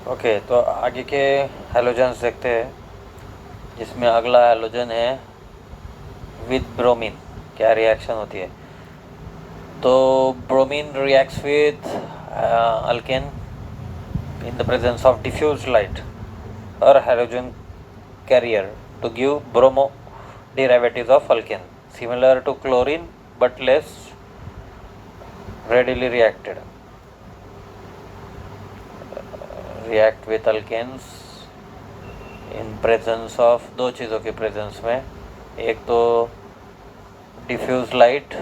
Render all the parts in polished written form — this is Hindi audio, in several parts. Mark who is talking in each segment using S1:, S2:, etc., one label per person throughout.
S1: ओके, तो आगे के हैलोजेंस देखते हैं, जिसमें अगला हैलोजन है विद ब्रोमीन। क्या रिएक्शन होती है? तो bromine reacts with alkane in the presence of diffused light or halogen carrier to give bromo derivatives of alkane, similar to chlorine but less readily reacted. React with alkanes in presence of दो चीज़ों की प्रेजेंस में, एक तो डिफ्यूज लाइट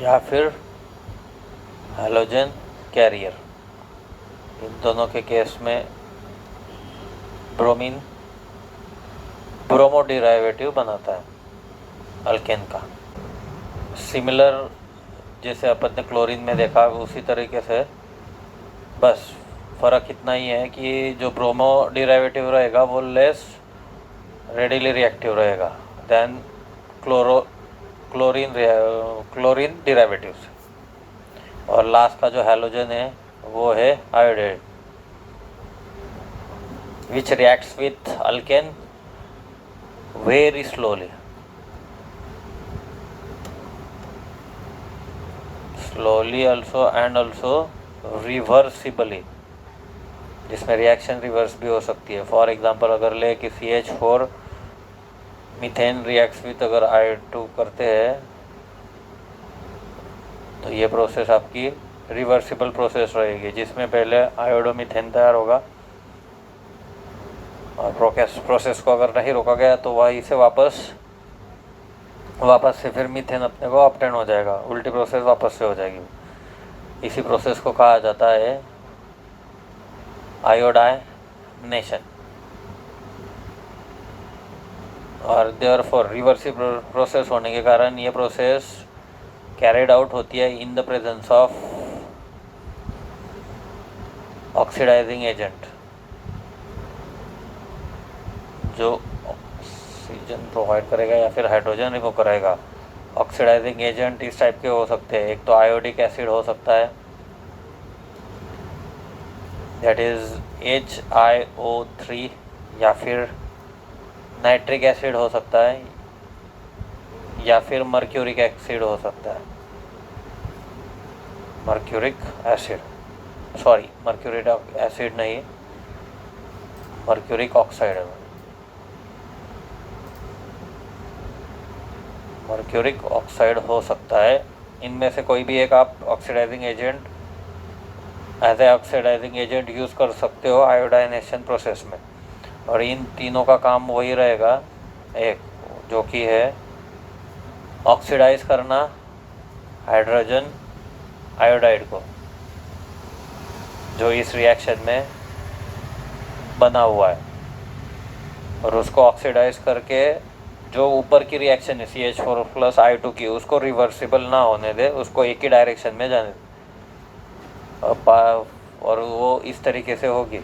S1: या फिर हैलोजन कैरियर। इन दोनों के केस में ब्रोमीन ब्रोमो डेरिवेटिव बनाता है अल्केन का। सिमिलर जैसे अपन ने क्लोरीन में देखा उसी तरीके से, बस फ़र्क इतना ही है कि जो ब्रोमो डेरिवेटिव रहेगा वो लेस रेडिली रिएक्टिव रहेगा दैन क्लोरीन डेरिवेटिव से। और लास्ट का जो हैलोजन है वो है iodide, which reacts with alkane very slowly also and also reversibly, जिसमें रिएक्शन रिवर्स भी हो सकती है। फॉर एग्जांपल अगर ले कि CH4 मीथेन रिएक्ट्स विथ अगर I2 करते हैं तो ये प्रोसेस आपकी रिवर्सिबल प्रोसेस रहेगी, जिसमें पहले आयोडोमीथेन तैयार होगा और प्रोसेस को अगर नहीं रोका गया तो वही से वापस से फिर मीथेन अपने को ऑब्टेन हो जाएगा, उल्टी प्रोसेस वापस से हो जाएगी। इसी प्रोसेस को कहा जाता है आयोडाइनेशन। और देयरफॉर रिवर्सिबल प्रोसेस होने के कारण ये प्रोसेस कैरिड आउट होती है in the presence of oxidizing agent, जो ऑक्सीजन प्रोवाइड करेगा या फिर हाइड्रोजन रिमूव करेगा। ऑक्सीडाइजिंग एजेंट इस टाइप के हो सकते हैं, एक तो आयोडिक एसिड हो सकता है, दैट इज़ HiO3, या फिर नाइट्रिक एसिड हो सकता है, या फिर मर्क्यूरिक एसिड हो सकता है। मर्क्यूरिक एसिड नहीं, मर्क्यूरिक ऑक्साइड है। मर्क्यूरिक ऑक्साइड हो सकता है। इनमें से कोई भी एक आप oxidizing agent as a oxidizing agent use कर सकते हो आयोडाइनेशन प्रोसेस में। और इन तीनों का काम वही रहेगा, एक जो कि है ऑक्सीडाइज करना हाइड्रोजन आयोडाइड को, जो इस रिएक्शन में बना हुआ है, और उसको ऑक्सीडाइज करके जो ऊपर की रिएक्शन है CH4 + I2 की, उसको रिवर्सिबल ना होने दे, उसको एक ही डायरेक्शन में जाने दे। और वो इस तरीके से होगी,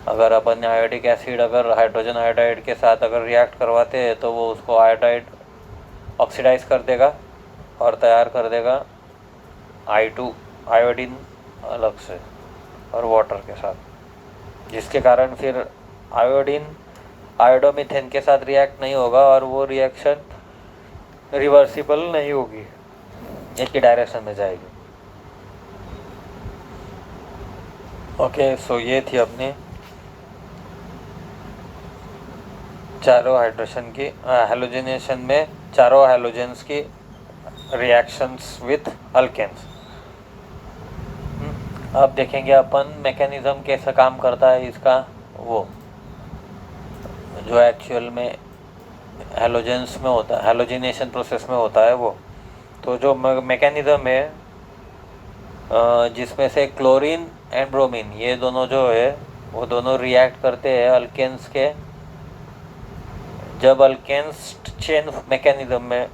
S1: अगर अपन आयोडिक एसिड अगर हाइड्रोजन आयोडाइड के साथ अगर रिएक्ट करवाते हैं तो वो उसको आयोडाइड ऑक्सीडाइज कर देगा और तैयार कर देगा I2 आयोडीन अलग से और वाटर के साथ, जिसके कारण फिर आयोडीन आयोडोमीथेन के साथ रिएक्ट नहीं होगा और वो रिएक्शन रिवर्सिबल नहीं होगी, एक ही डायरेक्शन में जाएगी। ओके, सो ये थी अपनी चारों हाइड्रोजन की हैलोजिनेशन में चारों हैलोजेंस की रिएक्शंस विथ अल्केन्स। अब देखेंगे अपन मैकेनिज़्म कैसा काम करता है इसका, वो जो एक्चुअल में हैलोजेंस में होता है, हैलोजिनेशन प्रोसेस में होता है वो। तो जो मैकेनिज़्म है जिसमें से क्लोरीन एंड ब्रोमीन ये दोनों जो है वो दोनों रिएक्ट करते हैं अल्केन्स के। जब अल्केन्स चेन मैकेनिज़्म में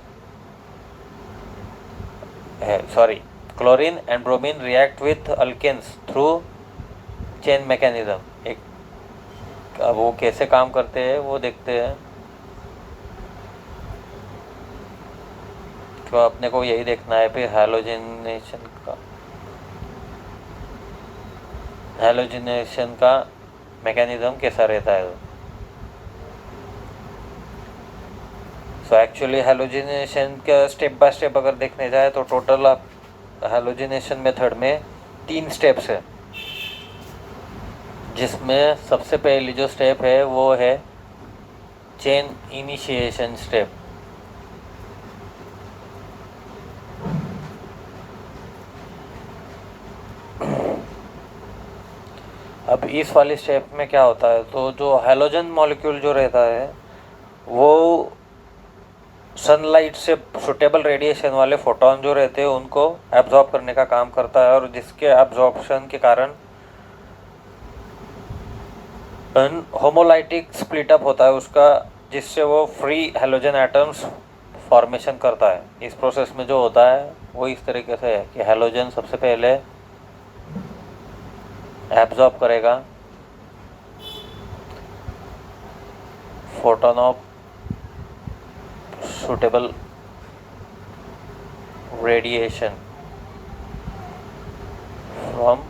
S1: है, chlorine and bromine react with alkanes through chain mechanism. एक अब वो कैसे काम करते हैं वो देखते हैं, तो अपने को यही देखना है फिर हैलोजिनेशन का। हैलोजिनेशन का मैकेनिज्म कैसा रहता है। सो एक्चुअली हैलोजिनेशन का स्टेप बाय स्टेप अगर देखने जाए तो टोटल आप हैलोजिनेशन मेथड में 3 स्टेप्स है, जिसमें सबसे पहली जो स्टेप है वो है चेन इनिशिएशन स्टेप। अब इस वाली स्टेप में क्या होता है, तो जो हैलोजन मॉलिक्यूल जो रहता है वो सनलाइट से सुटेबल रेडिएशन वाले फोटोन जो रहते हैं उनको एब्जॉर्ब करने का काम करता है, और जिसके एब्जॉर्प्शन के कारण होमोलाइटिक स्प्लिटअप होता है उसका, जिससे वो फ्री हैलोजन एटम्स फॉर्मेशन करता है। इस प्रोसेस में जो होता है वो इस तरीके से है कि हैलोजन सबसे पहले एब्जॉर्ब करेगा photon of suitable radiation from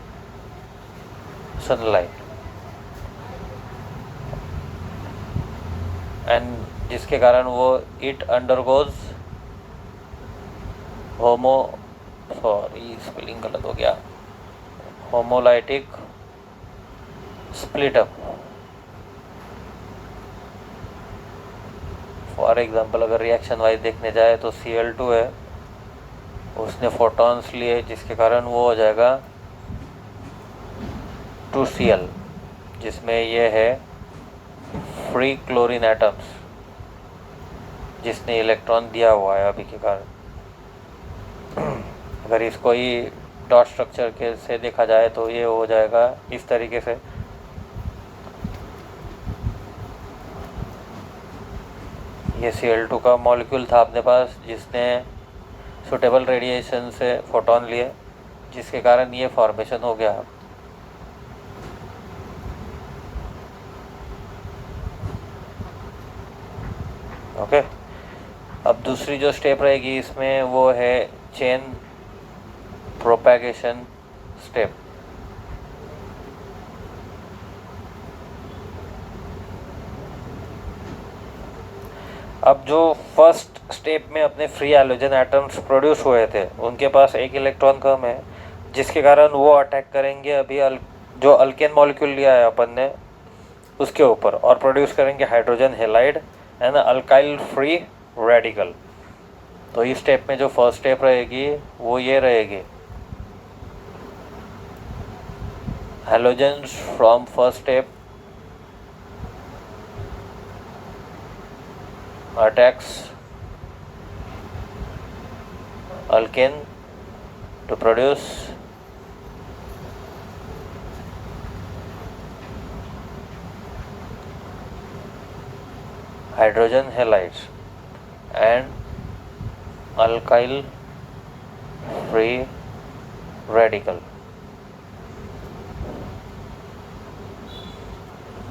S1: sunlight, and जिसके कारण वो it undergoes स्पेलिंग गलत हो गया, होमोलाइटिक स्प्लिटअप। फॉर एग्जांपल अगर रिएक्शन वाइज देखने जाए तो Cl2 है, उसने फोटॉन्स लिए जिसके कारण वो हो जाएगा 2Cl, जिसमें ये है फ्री क्लोरीन एटम्स जिसने इलेक्ट्रॉन दिया हुआ है अभी के कारण। अगर इसको ही डॉट स्ट्रक्चर के से देखा जाए तो ये हो जाएगा इस तरीके से। ये Cl2 का मॉलिक्यूल था अपने पास जिसने सुटेबल रेडिएशन से फोटोन लिए, जिसके कारण ये फॉर्मेशन हो गया। ओके, अब दूसरी जो स्टेप रहेगी इसमें वो है चेन प्रोपैगेशन स्टेप। अब जो फर्स्ट स्टेप में अपने फ्री हैलोजन एटम्स प्रोड्यूस हुए थे उनके पास एक इलेक्ट्रॉन कम है, जिसके कारण वो अटैक करेंगे अभी जो अल्केन मॉलिक्यूल लिया है अपन ने उसके ऊपर, और प्रोड्यूस करेंगे hydrogen halide and alkyl free radical. तो इस स्टेप में जो फर्स्ट स्टेप रहेगी वो ये रहेगी, halogens from first step attacks alkane to produce hydrogen halides and alkyl free radical,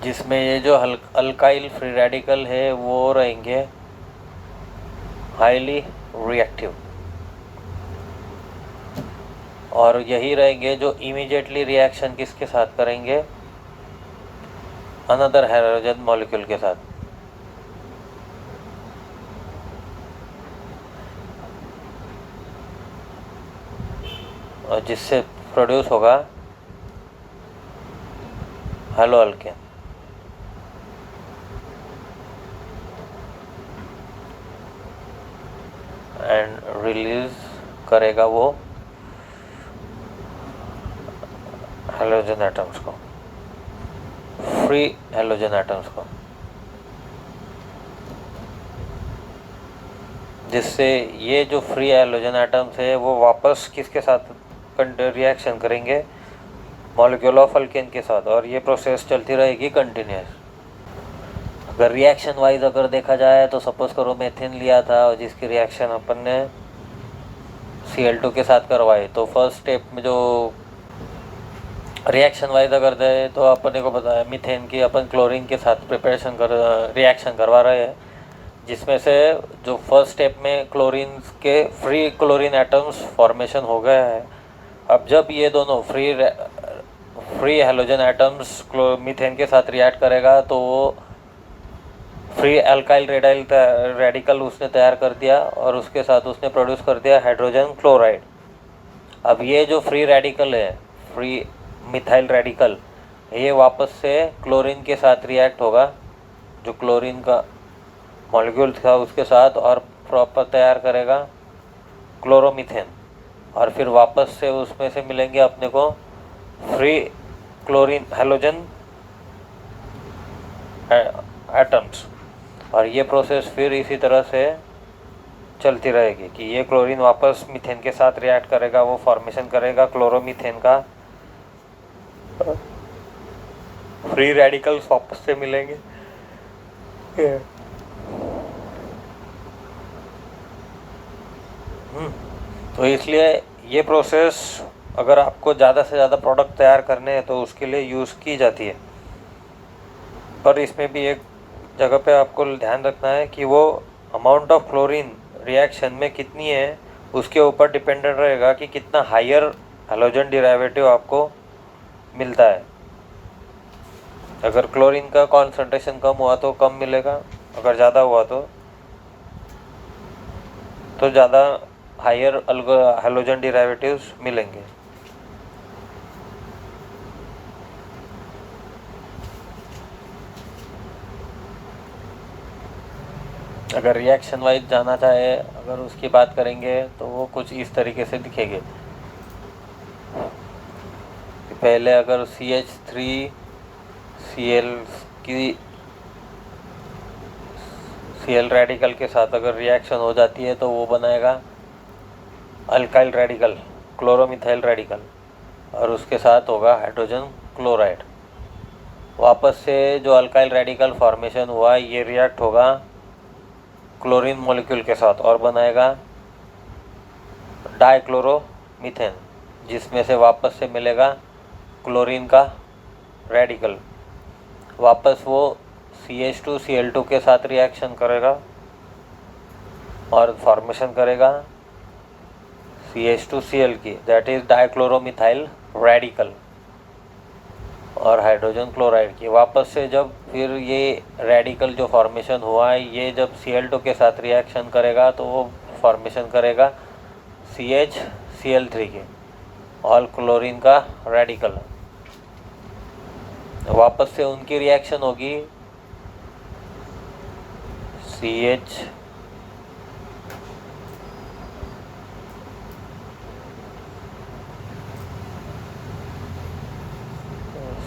S1: जिसमें ये जो अल्काइल फ्री रेडिकल है वो रहेंगे हाईली रिएक्टिव, और यही रहेंगे जो इमीडिएटली रिएक्शन किसके साथ करेंगे, अनदर हाइड्रोजन मॉलिक्यूल के साथ। और जिससे प्रोड्यूस होगा हेलो अल्केन। एंड रिलीज करेगा वो हैलोजन एटम्स को, फ्री हैलोजन एटम्स को, जिससे ये जो फ्री हैलोजन एटम्स है वो वापस किसके साथ रिएक्शन करेंगे, मॉलिक्यूल ऑफ अल्केन के साथ, और ये प्रोसेस चलती रहेगी कंटिन्यूस। अगर रिएक्शन वाइज अगर देखा जाए तो सपोज करो मेथिन लिया था और जिसकी रिएक्शन अपन ने Cl2 के साथ करवाई, तो फर्स्ट स्टेप में जो रिएक्शन वाइज अगर दे तो अपने को पता है मीथेन की अपन क्लोरीन के साथ प्रिपरेशन रिएक्शन करवा रहे हैं, जिसमें से जो फर्स्ट स्टेप में क्लोरीन के फ्री क्लोरीन एटम्स फॉर्मेशन हो गया है। अब जब ये दोनों फ्री हेलोजन एटम्स मीथेन के साथ रिएक्ट करेगा तो वो फ्री अल्काइल रेडिकल उसने तैयार कर दिया और उसके साथ उसने प्रोड्यूस कर दिया हाइड्रोजन क्लोराइड। अब ये जो फ्री रेडिकल है, फ्री मिथाइल रेडिकल, ये वापस से क्लोरीन के साथ रिएक्ट होगा, जो क्लोरीन का मॉलिक्यूल था उसके साथ, और प्रॉपर तैयार करेगा क्लोरोमीथेन। और फिर वापस से उसमें से मिलेंगे अपने को फ्री क्लोरीन हेलोजन एटम्स। और ये प्रोसेस फिर इसी तरह से चलती रहेगी कि ये क्लोरीन वापस मीथेन के साथ रिएक्ट करेगा, वो फॉर्मेशन करेगा क्लोरोमीथेन का, फ्री रेडिकल्स वापस से मिलेंगे। तो इसलिए ये प्रोसेस अगर आपको ज़्यादा से ज़्यादा प्रोडक्ट तैयार करने हैं तो उसके लिए यूज़ की जाती है। पर इसमें भी एक जगह पे आपको ध्यान रखना है कि वो अमाउंट ऑफ क्लोरीन रिएक्शन में कितनी है, उसके ऊपर डिपेंडेंट रहेगा कि कितना हायर हैलोजन डेरिवेटिव आपको मिलता है। अगर क्लोरीन का कॉन्सेंट्रेशन कम हुआ तो कम मिलेगा, अगर ज़्यादा हुआ तो ज़्यादा हायर हैलोजन डेरिवेटिव्स मिलेंगे। अगर रिएक्शन वाइज जाना चाहे, अगर उसकी बात करेंगे तो वो कुछ इस तरीके से दिखेंगे। पहले अगर CH3Cl की Cl रेडिकल के साथ अगर रिएक्शन हो जाती है तो वो बनाएगा अल्काइल रेडिकल, क्लोरोमिथाइल रेडिकल, और उसके साथ होगा हाइड्रोजन क्लोराइड। वापस से जो अल्काइल रेडिकल फॉर्मेशन हुआ ये रिएक्ट होगा क्लोरीन मॉलिक्यूल के साथ और बनाएगा डाइक्लोरोमीथेन, जिसमें से वापस से मिलेगा क्लोरीन का रेडिकल। वापस वो CH2Cl2 के साथ रिएक्शन करेगा और फॉर्मेशन करेगा CH2Cl की, दैट इज डाइक्लोरोमिथाइल रेडिकल, और हाइड्रोजन क्लोराइड की। वापस से जब फिर ये रेडिकल जो फॉर्मेशन हुआ है ये जब Cl2 के साथ रिएक्शन करेगा तो वो फॉर्मेशन करेगा CHCl3 के, ऑल क्लोरीन का रेडिकल। वापस से उनकी रिएक्शन होगी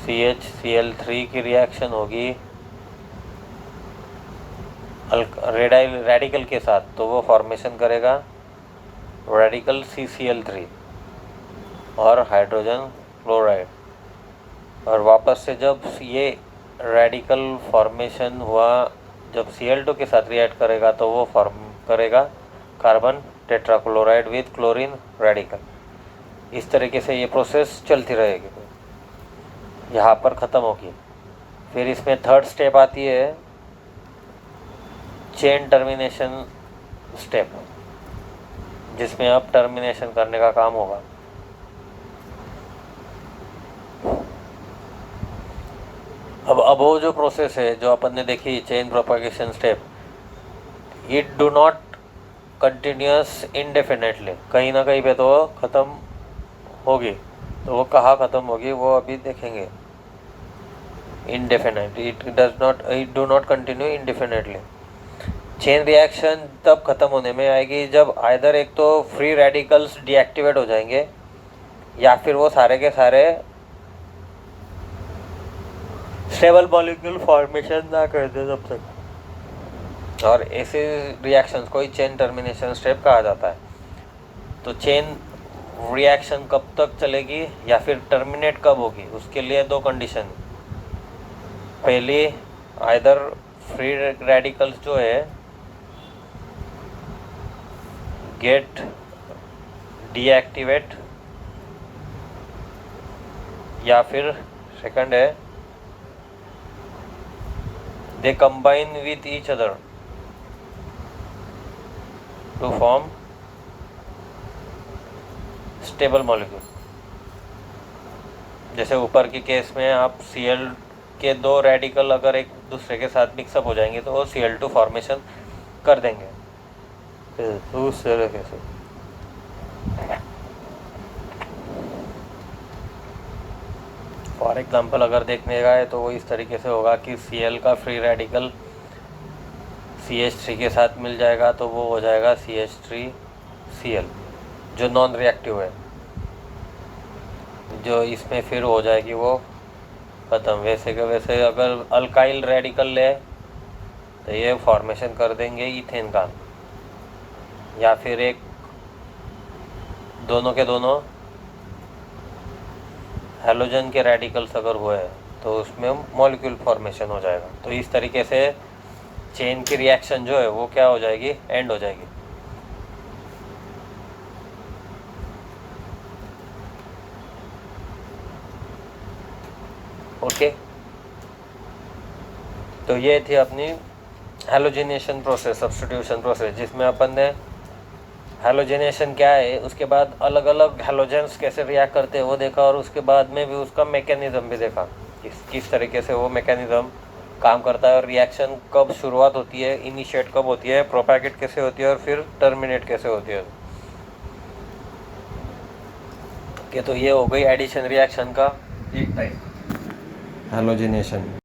S1: CHCl3 की रिएक्शन होगी रेडिकल के साथ, तो वो फॉर्मेशन करेगा रेडिकल CCl3 और हाइड्रोजन क्लोराइड। और वापस से जब ये रेडिकल फॉर्मेशन हुआ, जब Cl2 के साथ रिएक्ट करेगा तो वो फॉर्म करेगा carbon tetrachloride with chlorine radical. इस तरीके से ये प्रोसेस चलती रहेगी, यहाँ पर ख़त्म होगी। फिर इसमें थर्ड स्टेप आती है चेन टर्मिनेशन स्टेप, जिसमें अब टर्मिनेशन करने का काम होगा। अब वो जो प्रोसेस है जो अपन ने देखी chain propagation step, it do not continuous indefinitely, कहीं ना कहीं पे तो ख़त्म होगी। तो वो कहाँ ख़त्म होगी वो अभी देखेंगे। Indefinite, it do not continue indefinitely. Chain reaction तब ख़त्म होने में आएगी जब आइदर एक तो फ्री रेडिकल्स डीएक्टिवेट हो जाएंगे या फिर वो सारे के सारे स्टेबल मॉलिक्यूल फॉर्मेशन ना कर दे तब तक। और ऐसे रिएक्शंस को ही चेन टर्मिनेशन स्टेप कहा जाता है। तो चेन रिएक्शन कब तक चलेगी या फिर टर्मिनेट कब होगी, उसके लिए दो कंडीशन। पहली, आइदर फ्री रेडिकल्स जो है गेट डीएक्टिवेट, या फिर सेकंड है they combine with each other to form stable molecule। जैसे ऊपर की केस में आप Cl के दो रेडिकल अगर एक दूसरे के साथ मिक्सअप हो जाएंगे तो वो Cl2 फॉर्मेशन कर देंगे। तो उस तरीके से फॉर एग्जांपल अगर देखने का है तो वो इस तरीके से होगा कि Cl का फ्री रेडिकल CH3 के साथ मिल जाएगा तो वो हो जाएगा CH3Cl जो नॉन रिएक्टिव है, जो इसमें फिर हो जाएगी वो ख़त्म। वैसे के वैसे अगर अल्काइल रेडिकल ले तो ये फॉर्मेशन कर देंगे इथेन का, या फिर एक दोनों के दोनों हेलोजन के रेडिकल्स अगर हुए तो उसमें मॉलिक्यूल फॉर्मेशन हो जाएगा। तो इस तरीके से चेन की रिएक्शन जो है वो क्या हो जाएगी, एंड हो जाएगी। ओके, तो ये थी अपनी हेलोजिनेशन प्रोसेस, सब्स्टिट्यूशन प्रोसेस, जिसमें अपन ने हेलोजिनेशन क्या है, उसके बाद अलग अलग हेलोजेंस कैसे रिएक्ट करते हैं वो देखा, और उसके बाद में भी उसका मैकेनिज्म भी देखा, किस तरीके से वो मैकेनिज्म काम करता है, और रिएक्शन कब शुरुआत होती है, इनिशिएट कब होती है, प्रोपैगेट कैसे होती है, और फिर टर्मिनेट कैसे होती है। ओके, तो ये हो गई एडिशन रिएक्शन का एक टाइप, हेलोजिनेशन।